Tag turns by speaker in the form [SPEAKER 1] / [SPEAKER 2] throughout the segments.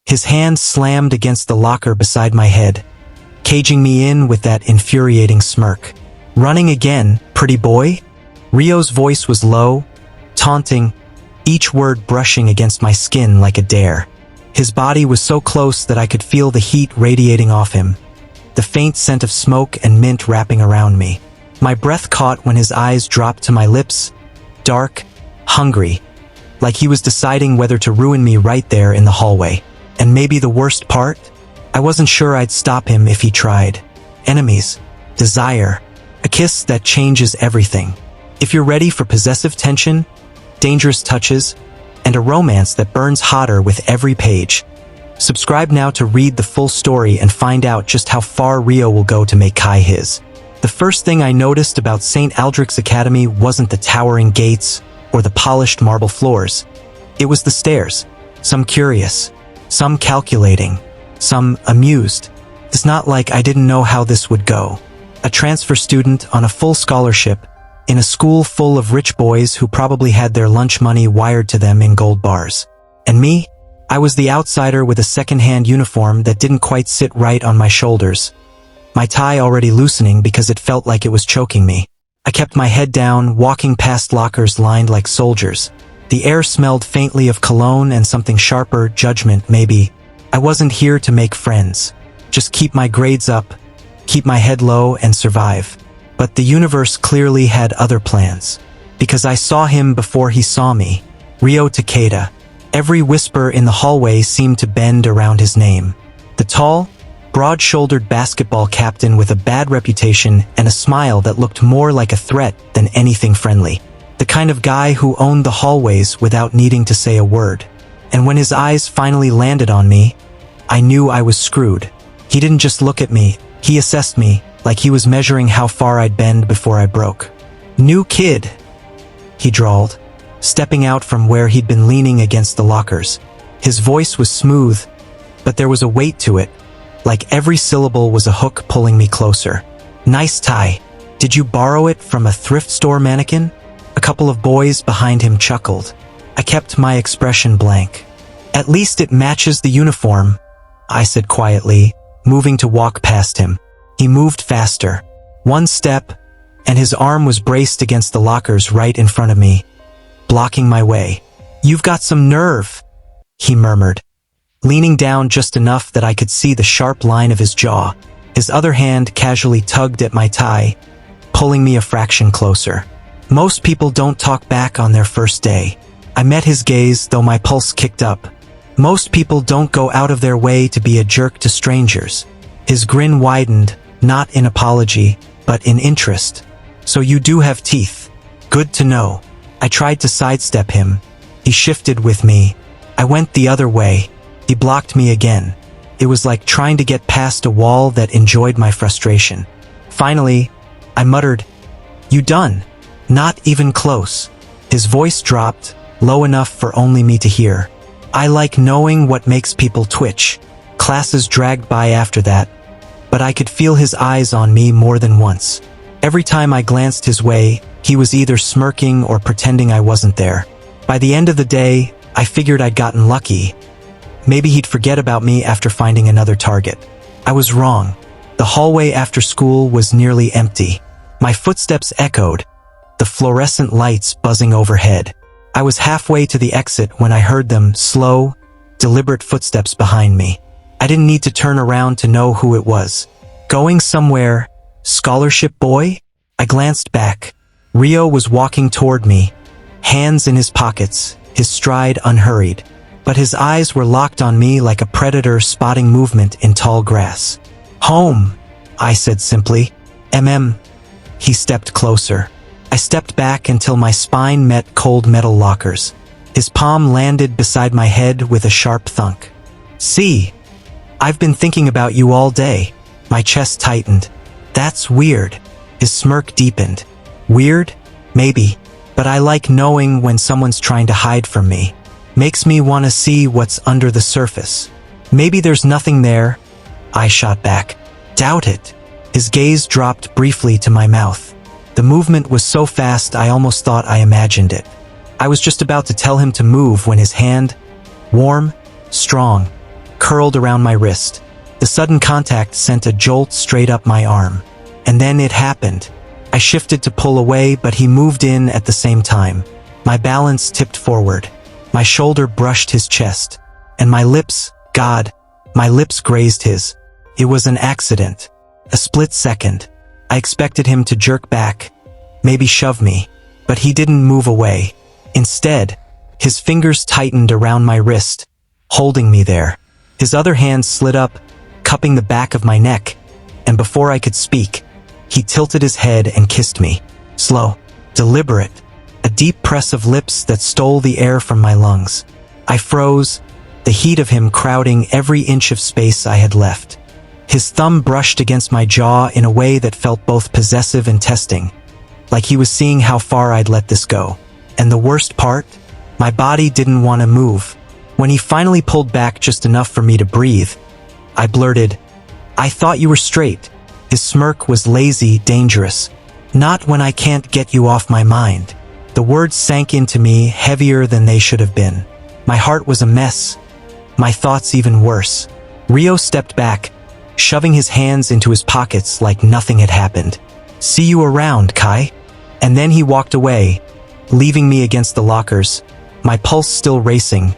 [SPEAKER 1] His hand slammed against the locker beside my head, caging me in with that infuriating smirk. "Running again, pretty boy?" Ryo's voice was low, taunting, each word brushing against my skin like a dare. His body was so close that I could feel the heat radiating off him, the faint scent of smoke and mint wrapping around me. My breath caught when his eyes dropped to my lips, dark, hungry, like he was deciding whether to ruin me right there in the hallway. And maybe the worst part? I wasn't sure I'd stop him if he tried. Enemies, desire, a kiss that changes everything. If you're ready for possessive tension, dangerous touches, and a romance that burns hotter with every page, subscribe now to read the full story and find out just how far Ryo will go to make Kai his. The first thing I noticed about St. Aldrich's Academy wasn't the towering gates or the polished marble floors. It was the stairs, some curious, some calculating, some amused. It's not like I didn't know how this would go. A transfer student on a full scholarship, in a school full of rich boys who probably had their lunch money wired to them in gold bars. And me? I was the outsider with a second-hand uniform that didn't quite sit right on my shoulders, my tie already loosening because it felt like it was choking me. I kept my head down, walking past lockers lined like soldiers. The air smelled faintly of cologne and something sharper, judgment maybe. I wasn't here to make friends. Just keep my grades up, keep my head low and survive. But the universe clearly had other plans. Because I saw him before he saw me. Ryo Takeda. Every whisper in the hallway seemed to bend around his name. The tall, broad-shouldered basketball captain with a bad reputation and a smile that looked more like a threat than anything friendly. The kind of guy who owned the hallways without needing to say a word. And when his eyes finally landed on me, I knew I was screwed. He didn't just look at me, he assessed me, like he was measuring how far I'd bend before I broke. "New kid," he drawled, stepping out from where he'd been leaning against the lockers. His voice was smooth, but there was a weight to it, like every syllable was a hook pulling me closer. "Nice tie. Did you borrow it from a thrift store mannequin?" A couple of boys behind him chuckled. I kept my expression blank. "At least it matches the uniform," I said quietly, moving to walk past him. He moved faster. One step, and his arm was braced against the lockers right in front of me, blocking my way. "You've got some nerve," he murmured, leaning down just enough that I could see the sharp line of his jaw. His other hand casually tugged at my tie, pulling me a fraction closer. "Most people don't talk back on their first day." I met his gaze, though my pulse kicked up. "Most people don't go out of their way to be a jerk to strangers." His grin widened, not in apology, but in interest. "So you do have teeth. Good to know." I tried to sidestep him. He shifted with me. I went the other way. He blocked me again. It was like trying to get past a wall that enjoyed my frustration. Finally, I muttered, "You done?" "Not even close." His voice dropped, low enough for only me to hear. I like knowing what makes people twitch. Classes dragged by after that, but I could feel his eyes on me more than once. Every time I glanced his way, he was either smirking or pretending I wasn't there. By the end of the day, I figured I'd gotten lucky. Maybe he'd forget about me after finding another target. I was wrong. The hallway after school was nearly empty. My footsteps echoed, the fluorescent lights buzzing overhead. I was halfway to the exit when I heard them, slow, deliberate footsteps behind me. I didn't need to turn around to know who it was. Going somewhere, scholarship boy? I glanced back. Ryo was walking toward me, hands in his pockets, his stride unhurried. But his eyes were locked on me like a predator spotting movement in tall grass. "Home," I said simply. He stepped closer. I stepped back until my spine met cold metal lockers. His palm landed beside my head with a sharp thunk. "See, I've been thinking about you all day." My chest tightened. "That's weird." His smirk deepened. "Weird? Maybe. But I like knowing when someone's trying to hide from me. Makes me want to see what's under the surface." "Maybe there's nothing there," I shot back. "Doubt it." His gaze dropped briefly to my mouth. The movement was so fast I almost thought I imagined it. I was just about to tell him to move when his hand, warm, strong, curled around my wrist. The sudden contact sent a jolt straight up my arm. And then it happened. I shifted to pull away, but he moved in at the same time. My balance tipped forward. My shoulder brushed his chest. And my lips grazed his. It was an accident. A split second. I expected him to jerk back, maybe shove me, but he didn't move away. Instead, his fingers tightened around my wrist, holding me there. His other hand slid up, cupping the back of my neck, and before I could speak, he tilted his head and kissed me. Slow, deliberate, a deep press of lips that stole the air from my lungs. I froze, the heat of him crowding every inch of space I had left. His thumb brushed against my jaw in a way that felt both possessive and testing, like he was seeing how far I'd let this go. And the worst part? My body didn't want to move. When he finally pulled back just enough for me to breathe, I blurted, "I thought you were straight." His smirk was lazy, dangerous. "Not when I can't get you off my mind." The words sank into me heavier than they should have been. My heart was a mess. My thoughts even worse. Rio stepped back, shoving his hands into his pockets like nothing had happened. "See you around, Kai." And then he walked away, leaving me against the lockers, my pulse still racing,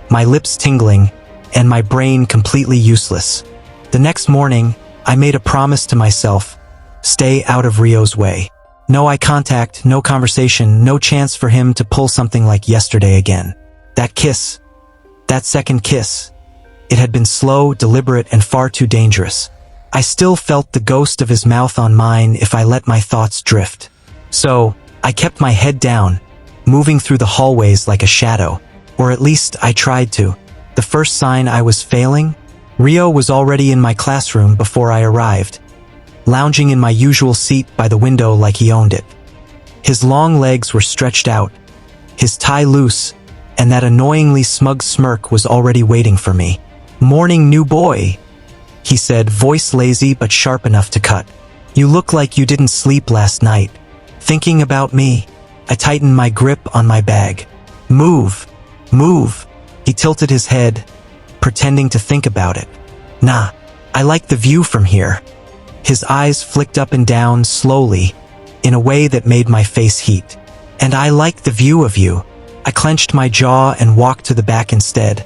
[SPEAKER 1] my lips tingling, and my brain completely useless. The next morning, I made a promise to myself: stay out of Rio's way. No eye contact, no conversation, no chance for him to pull something like yesterday again. That kiss, that second kiss, it had been slow, deliberate, and far too dangerous. I still felt the ghost of his mouth on mine if I let my thoughts drift. So, I kept my head down, moving through the hallways like a shadow. Or at least I tried to. The first sign I was failing? Rio was already in my classroom before I arrived, lounging in my usual seat by the window like he owned it. His long legs were stretched out, his tie loose, and that annoyingly smug smirk was already waiting for me. "Morning, new boy," he said, voice lazy but sharp enough to cut. "You look like you didn't sleep last night. Thinking about me?" I tightened my grip on my bag. "Move. Move." He tilted his head, pretending to think about it. "Nah, I like the view from here." His eyes flicked up and down slowly, in a way that made my face heat. "And I like the view of you." I clenched my jaw and walked to the back instead.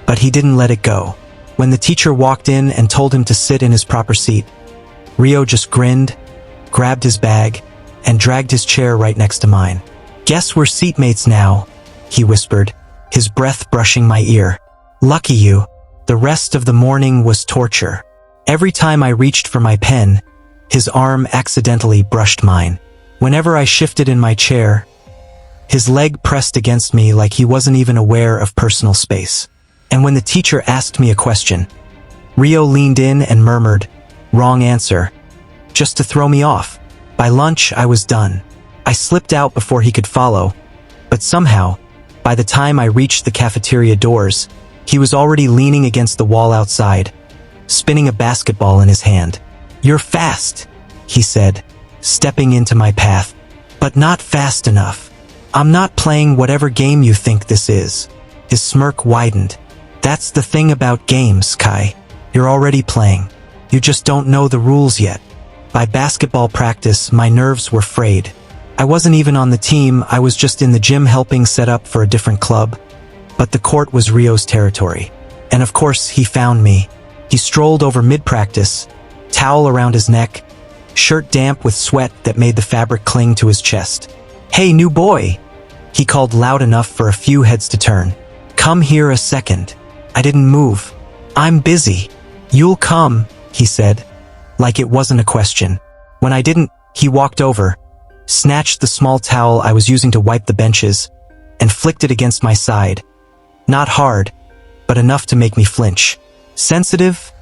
[SPEAKER 1] But he didn't let it go. When the teacher walked in and told him to sit in his proper seat, Rio just grinned, grabbed his bag, and dragged his chair right next to mine. "Guess we're seatmates now," he whispered, his breath brushing my ear. Lucky you. The rest of the morning was torture. Every time I reached for my pen, his arm accidentally brushed mine. Whenever I shifted in my chair, his leg pressed against me like he wasn't even aware of personal space. And when the teacher asked me a question, Rio leaned in and murmured, "Wrong answer," just to throw me off. By lunch, I was done. I slipped out before he could follow, but somehow, by the time I reached the cafeteria doors, he was already leaning against the wall outside, spinning a basketball in his hand. "You're fast," he said, stepping into my path. "But not fast enough. I'm not playing whatever game you think this is." His smirk widened. "That's the thing about games, Kai. You're already playing. You just don't know the rules yet." By basketball practice, my nerves were frayed. I wasn't even on the team, I was just in the gym helping set up for a different club. But the court was Rio's territory. And of course, he found me. He strolled over mid-practice, towel around his neck, shirt damp with sweat that made the fabric cling to his chest. "Hey, new boy," he called loud enough for a few heads to turn. "Come here a second." I didn't move. "I'm busy." "You'll come," he said, like it wasn't a question. When I didn't, he walked over, snatched the small towel I was using to wipe the benches, and flicked it against my side. Not hard, but enough to make me flinch. "Sensitive?"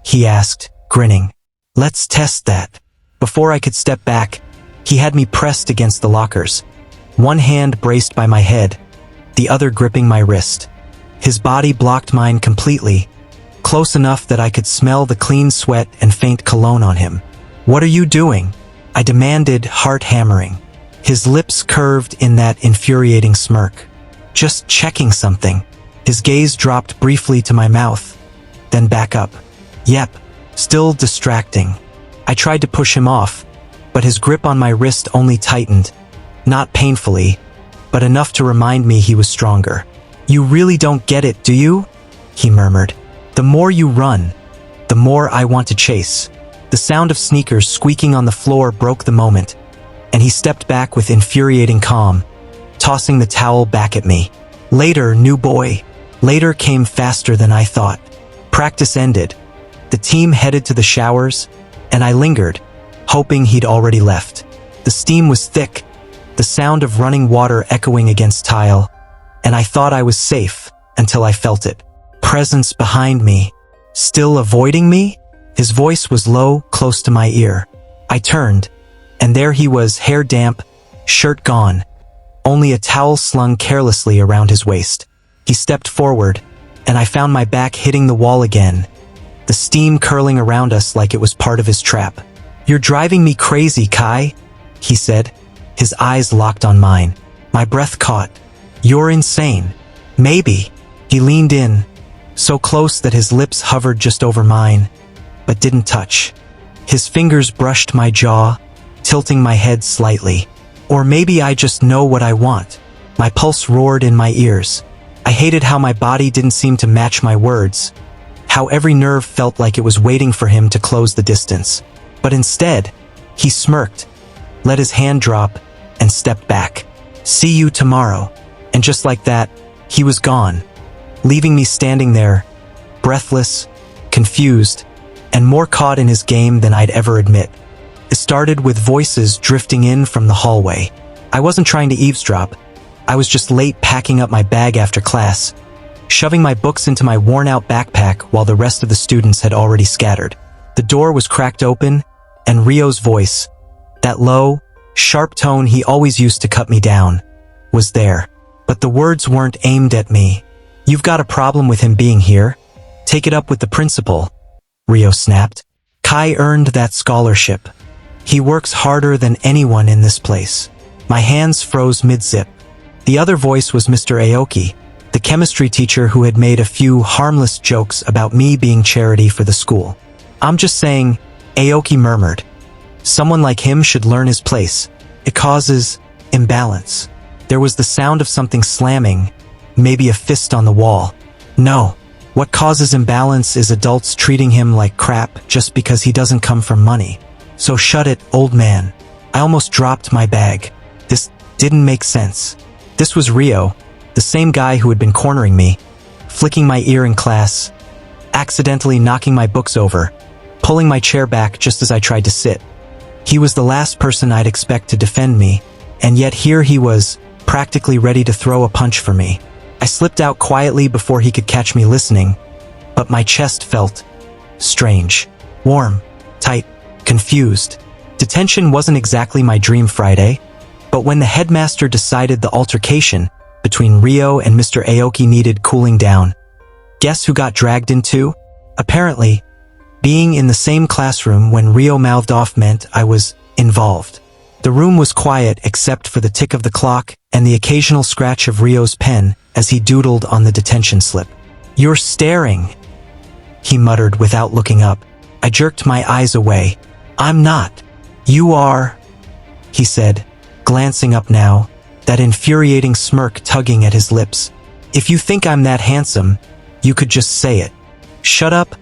[SPEAKER 1] he asked, grinning. "Let's test that." Before I could step back, he had me pressed against the lockers, one hand braced by my head, the other gripping my wrist. His body blocked mine completely, close enough that I could smell the clean sweat and faint cologne on him. "What are you doing?" I demanded, heart hammering. His lips curved in that infuriating smirk. "Just checking something." His gaze dropped briefly to my mouth, then back up. Yep, still distracting. I tried to push him off, but his grip on my wrist only tightened, not painfully, but enough to remind me he was stronger. You really don't get it, do you? He murmured. The more you run, the more I want to chase. The sound of sneakers squeaking on the floor broke the moment, and he stepped back with infuriating calm, tossing the towel back at me. Later, new boy. Later came faster than I thought. Practice ended. The team headed to the showers, and I lingered, hoping he'd already left. The steam was thick, the sound of running water echoing against tile, and I thought I was safe until I felt it. Presence behind me. Still avoiding me? His voice was low, close to my ear. I turned, and there he was, hair damp, shirt gone, only a towel slung carelessly around his waist. He stepped forward, and I found my back hitting the wall again, the steam curling around us like it was part of his trap. You're driving me crazy, Kai, he said, his eyes locked on mine. My breath caught. You're insane. Maybe. He leaned in, so close that his lips hovered just over mine, but didn't touch. His fingers brushed my jaw, tilting my head slightly. Or maybe I just know what I want. My pulse roared in my ears. I hated how my body didn't seem to match my words, how every nerve felt like it was waiting for him to close the distance. But instead, he smirked, let his hand drop, and stepped back. See you tomorrow. And just like that, he was gone, leaving me standing there, breathless, confused, and more caught in his game than I'd ever admit. It started with voices drifting in from the hallway. I wasn't trying to eavesdrop. I was just late packing up my bag after class, shoving my books into my worn-out backpack while the rest of the students had already scattered. The door was cracked open, and Rio's voice, that low, sharp tone he always used to cut me down, was there. But the words weren't aimed at me. You've got a problem with him being here? Take it up with the principal, Rio snapped. Kai earned that scholarship. He works harder than anyone in this place. My hands froze mid-zip. The other voice was Mr. Aoki, the chemistry teacher who had made a few harmless jokes about me being charity for the school. I'm just saying, Aoki murmured. Someone like him should learn his place. It causes imbalance. There was the sound of something slamming, maybe a fist on the wall. No, what causes imbalance is adults treating him like crap just because he doesn't come from money. So shut it, old man. I almost dropped my bag. This didn't make sense. This was Rio, the same guy who had been cornering me, flicking my ear in class, accidentally knocking my books over, pulling my chair back just as I tried to sit. He was the last person I'd expect to defend me, and yet here he was, practically ready to throw a punch for me. I slipped out quietly before he could catch me listening, but my chest felt strange, warm, tight, confused. Detention wasn't exactly my dream Friday, but when the headmaster decided the altercation between Rio and Mr. Aoki needed cooling down, guess who got dragged into? Apparently, being in the same classroom when Rio mouthed off meant I was involved. The room was quiet except for the tick of the clock and the occasional scratch of Rio's pen as he doodled on the detention slip. You're staring, he muttered without looking up. I jerked my eyes away. I'm not. You are, he said, glancing up now, that infuriating smirk tugging at his lips. If you think I'm that handsome, you could just say it. Shut up,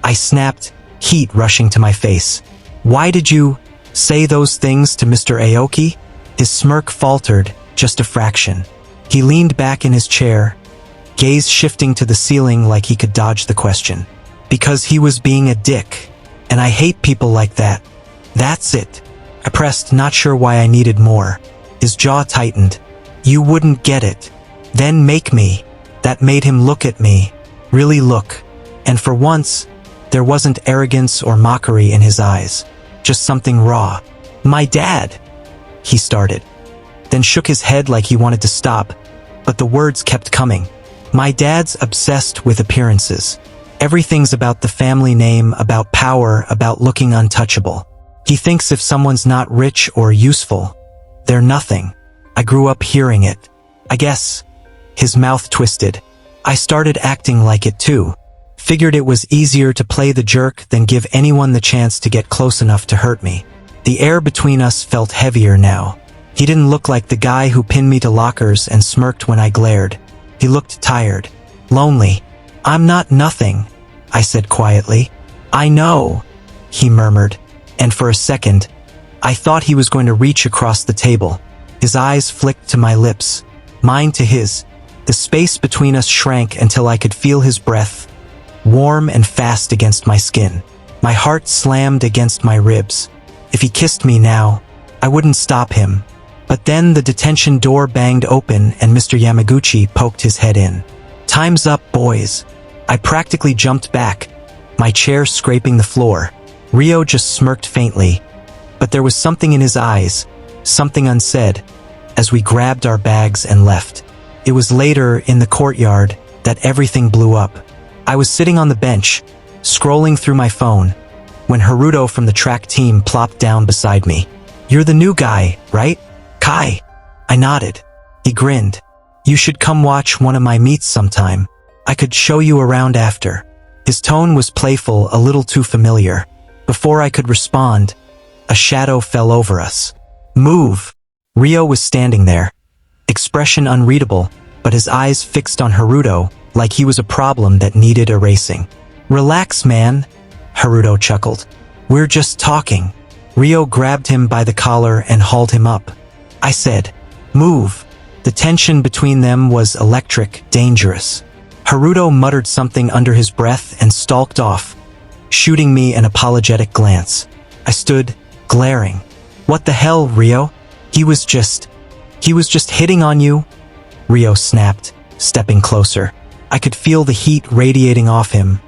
[SPEAKER 1] I snapped, heat rushing to my face. Why did you say those things to Mr. Aoki? His smirk faltered, just a fraction. He leaned back in his chair, gaze shifting to the ceiling like he could dodge the question. Because he was being a dick, and I hate people like that. That's it. I pressed, not sure why I needed more. His jaw tightened. You wouldn't get it. Then make me. That made him look at me. Really look. And for once, there wasn't arrogance or mockery in his eyes. Just something raw. My dad, he started. Then shook his head like he wanted to stop, but the words kept coming. My dad's obsessed with appearances. Everything's about the family name, about power, about looking untouchable. He thinks if someone's not rich or useful, they're nothing. I grew up hearing it. I guess. His mouth twisted. I started acting like it too. Figured it was easier to play the jerk than give anyone the chance to get close enough to hurt me. The air between us felt heavier now. He didn't look like the guy who pinned me to lockers and smirked when I glared. He looked tired, lonely. "I'm not nothing," I said quietly. "I know," he murmured, and for a second, I thought he was going to reach across the table. His eyes flicked to my lips, mine to his. The space between us shrank until I could feel his breath, warm and fast against my skin. My heart slammed against my ribs. If he kissed me now, I wouldn't stop him. But then the detention door banged open and Mr. Yamaguchi poked his head in. "Time's up, boys." I practically jumped back, my chair scraping the floor. Rio just smirked faintly, but there was something in his eyes, something unsaid, as we grabbed our bags and left. It was later, in the courtyard, that everything blew up. I was sitting on the bench, scrolling through my phone, when Haruto from the track team plopped down beside me. "You're the new guy, right, Kai?" I nodded. He grinned. "You should come watch one of my meets sometime. I could show you around after." His tone was playful, a little too familiar. Before I could respond, a shadow fell over us. "Move!" Rio was standing there, expression unreadable, but his eyes fixed on Haruto like he was a problem that needed erasing. "Relax, man," Haruto chuckled. "We're just talking." Rio grabbed him by the collar and hauled him up. I said, "Move." The tension between them was electric, dangerous. Haruto muttered something under his breath and stalked off, shooting me an apologetic glance. I stood, glaring. "What the hell, Rio? He was just hitting on you," Rio snapped, stepping closer. I could feel the heat radiating off him,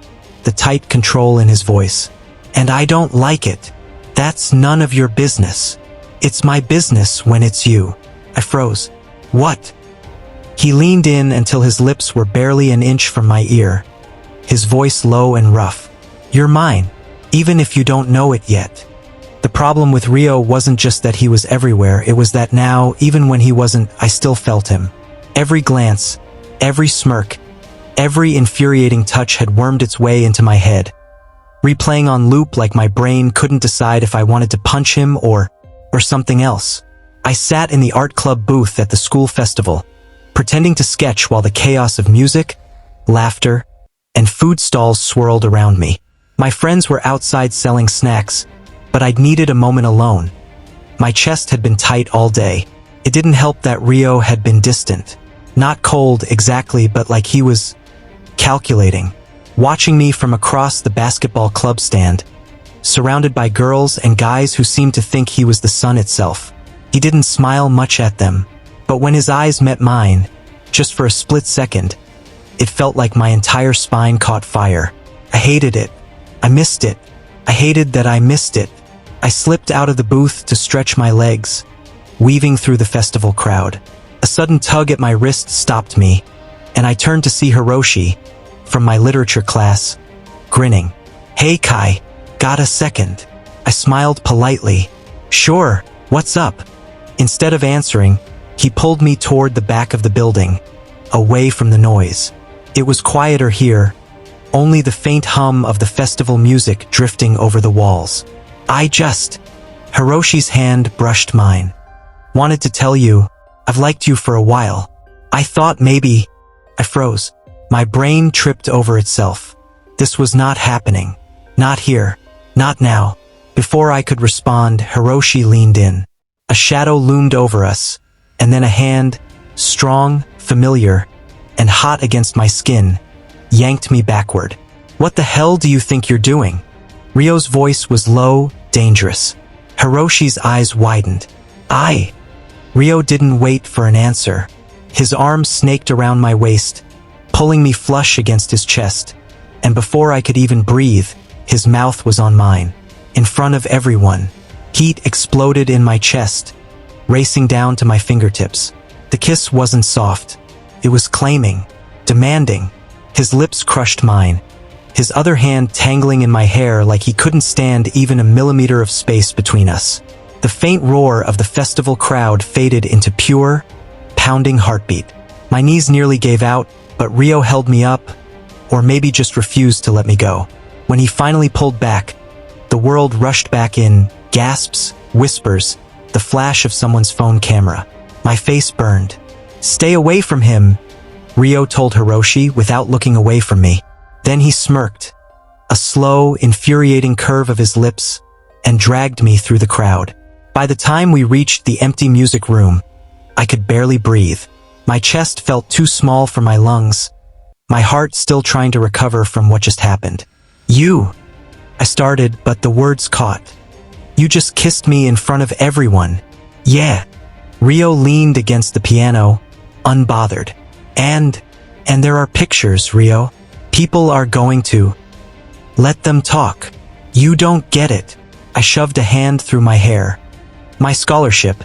[SPEAKER 1] the tight control in his voice. "And I don't like it. That's none of your business. It's my business when it's you." I froze. "What?" He leaned in until his lips were barely an inch from my ear, his voice low and rough. "You're mine, even if you don't know it yet." The problem with Rio wasn't just that he was everywhere, it was that now, even when he wasn't, I still felt him. Every glance, every smirk, every infuriating touch had wormed its way into my head, replaying on loop like my brain couldn't decide if I wanted to punch him or something else. I sat in the art club booth at the school festival, pretending to sketch while the chaos of music, laughter, and food stalls swirled around me. My friends were outside selling snacks, but I'd needed a moment alone. My chest had been tight all day. It didn't help that Rio had been distant. Not cold exactly, but like he was calculating, watching me from across the basketball club stand, surrounded by girls and guys who seemed to think he was the sun itself. He didn't smile much at them, but when his eyes met mine, just for a split second, it felt like my entire spine caught fire. I hated it. I missed it. I hated that I missed it. I slipped out of the booth to stretch my legs, weaving through the festival crowd. A sudden tug at my wrist stopped me, and I turned to see Hiroshi, from my literature class, grinning. "Hey Kai, got a second?" I smiled politely. "Sure, what's up?" Instead of answering, he pulled me toward the back of the building, away from the noise. It was quieter here, only the faint hum of the festival music drifting over the walls. Hiroshi's hand brushed mine. "Wanted to tell you, I've liked you for a while. I thought maybe..." I froze. My brain tripped over itself. This was not happening. Not here. Not now. Before I could respond, Hiroshi leaned in. A shadow loomed over us, and then a hand, strong, familiar, and hot against my skin, yanked me backward. "What the hell do you think you're doing?" Rio's voice was low, dangerous. Hiroshi's eyes widened. Rio didn't wait for an answer. His arm snaked around my waist, pulling me flush against his chest, and before I could even breathe, his mouth was on mine. In front of everyone, heat exploded in my chest, racing down to my fingertips. The kiss wasn't soft. It was claiming, demanding. His lips crushed mine, his other hand tangling in my hair like he couldn't stand even a millimeter of space between us. The faint roar of the festival crowd faded into pure, pounding heartbeat. My knees nearly gave out, but Rio held me up, or maybe just refused to let me go. When he finally pulled back, the world rushed back in, gasps, whispers, the flash of someone's phone camera. My face burned. "Stay away from him," Rio told Hiroshi without looking away from me. Then he smirked, a slow, infuriating curve of his lips, and dragged me through the crowd. By the time we reached the empty music room, I could barely breathe. My chest felt too small for my lungs, my heart still trying to recover from what just happened. "You," I started, but the words caught. "You just kissed me in front of everyone." "Yeah." Rio leaned against the piano, unbothered. And there are pictures, Rio. People are going to. Let them talk. You don't get it." I shoved a hand through my hair. "My scholarship.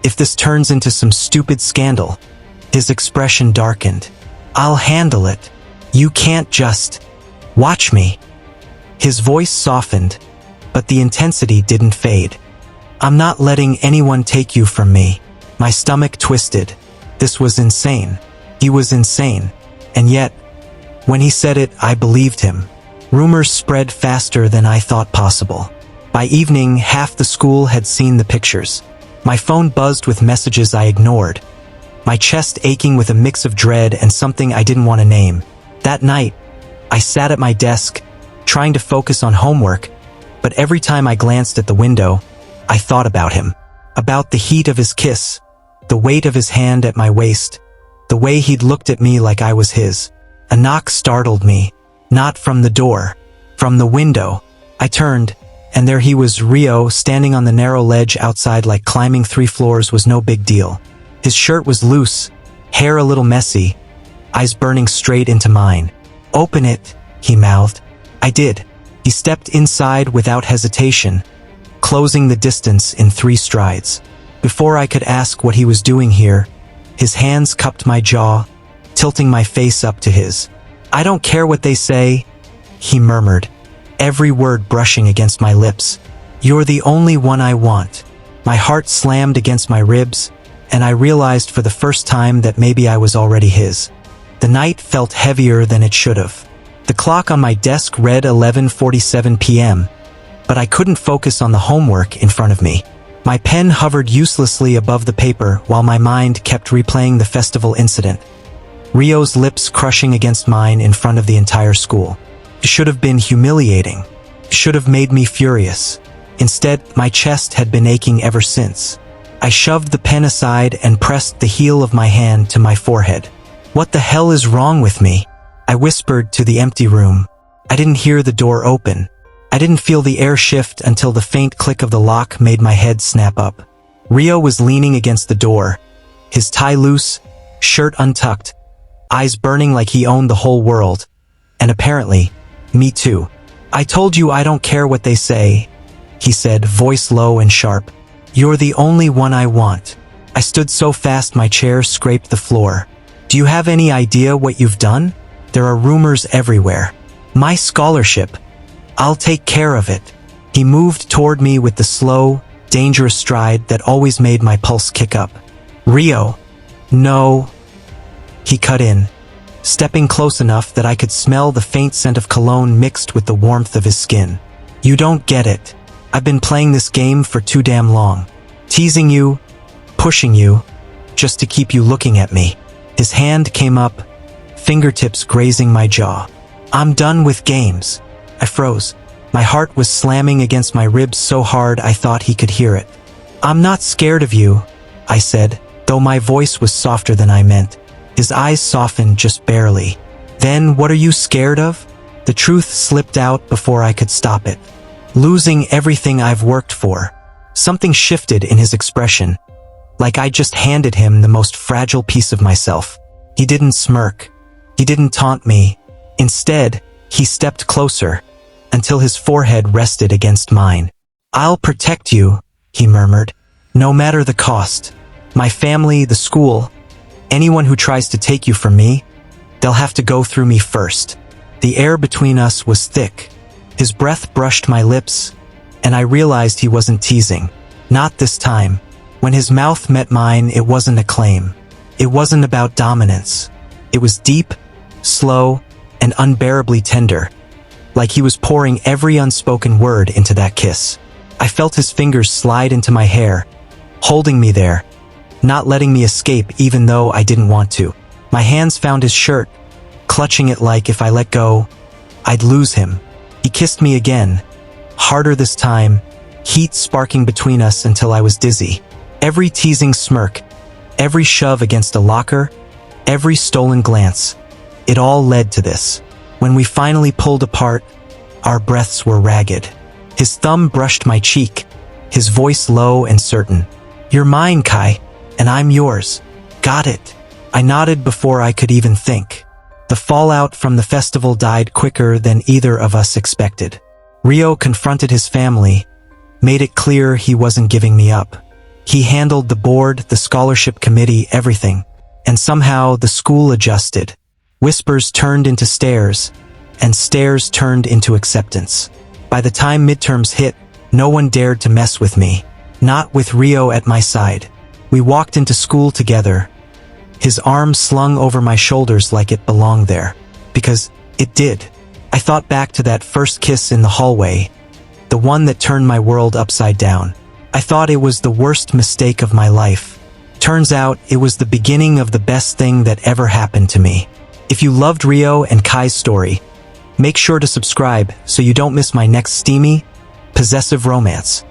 [SPEAKER 1] If this turns into some stupid scandal." His expression darkened. "I'll handle it. You can't just. Watch me." His voice softened, but the intensity didn't fade. "I'm not letting anyone take you from me." My stomach twisted. This was insane. He was insane. And yet, when he said it, I believed him. Rumors spread faster than I thought possible. By evening, half the school had seen the pictures. My phone buzzed with messages I ignored, my chest aching with a mix of dread and something I didn't want to name. That night, I sat at my desk, trying to focus on homework, but every time I glanced at the window, I thought about him. About the heat of his kiss, the weight of his hand at my waist, the way he'd looked at me like I was his. A knock startled me, not from the door, from the window. I turned, and there he was, Rio, standing on the narrow ledge outside like climbing 3 floors was no big deal. His shirt was loose, hair a little messy, eyes burning straight into mine. "Open it," he mouthed. I did. He stepped inside without hesitation, closing the distance in 3 strides. Before I could ask what he was doing here, his hands cupped my jaw, tilting my face up to his. "I don't care what they say," he murmured, every word brushing against my lips. "You're the only one I want." My heart slammed against my ribs, and I realized for the first time that maybe I was already his. The night felt heavier than it should have. The clock on my desk read 11:47 p.m., but I couldn't focus on the homework in front of me. My pen hovered uselessly above the paper while my mind kept replaying the festival incident. Rio's lips crushing against mine in front of the entire school. It should have been humiliating. It should have made me furious. Instead, my chest had been aching ever since. I shoved the pen aside and pressed the heel of my hand to my forehead. "What the hell is wrong with me?" I whispered to the empty room. I didn't hear the door open. I didn't feel the air shift until the faint click of the lock made my head snap up. Rio was leaning against the door, his tie loose, shirt untucked, eyes burning like he owned the whole world. And apparently, me too. "I told you I don't care what they say," he said, voice low and sharp. "You're the only one I want." I stood so fast my chair scraped the floor. "Do you have any idea what you've done? There are rumors everywhere. My scholarship. I'll take care of it." He moved toward me with the slow, dangerous stride that always made my pulse kick up. "Rio, no." He cut in, stepping close enough that I could smell the faint scent of cologne mixed with the warmth of his skin. "You don't get it. I've been playing this game for too damn long. Teasing you, pushing you, just to keep you looking at me." His hand came up, fingertips grazing my jaw. "I'm done with games." I froze. My heart was slamming against my ribs so hard I thought he could hear it. "I'm not scared of you," I said, though my voice was softer than I meant. His eyes softened just barely. "Then what are you scared of?" The truth slipped out before I could stop it. "Losing everything I've worked for." Something shifted in his expression, like I just handed him the most fragile piece of myself. He didn't smirk. He didn't taunt me. Instead, he stepped closer, until his forehead rested against mine. "I'll protect you," he murmured, "no matter the cost. My family, the school, anyone who tries to take you from me, they'll have to go through me first." The air between us was thick. His breath brushed my lips, and I realized he wasn't teasing. Not this time. When his mouth met mine, it wasn't a claim. It wasn't about dominance. It was deep, slow, and unbearably tender, like he was pouring every unspoken word into that kiss. I felt his fingers slide into my hair, holding me there, not letting me escape even though I didn't want to. My hands found his shirt, clutching it like if I let go, I'd lose him. He kissed me again, harder this time, heat sparking between us until I was dizzy. Every teasing smirk, every shove against a locker, every stolen glance, it all led to this. When we finally pulled apart, our breaths were ragged. His thumb brushed my cheek, his voice low and certain. "You're mine, Kai, and I'm yours. Got it." I nodded before I could even think. The fallout from the festival died quicker than either of us expected. Rio confronted his family, made it clear he wasn't giving me up. He handled the board, the scholarship committee, everything. And somehow the school adjusted. Whispers turned into stares, and stares turned into acceptance. By the time midterms hit, no one dared to mess with me. Not with Rio at my side. We walked into school together, his arm slung over my shoulders like it belonged there. Because it did. I thought back to that first kiss in the hallway, the one that turned my world upside down. I thought it was the worst mistake of my life. Turns out it was the beginning of the best thing that ever happened to me. If you loved Rio and Kai's story, make sure to subscribe so you don't miss my next steamy, possessive romance.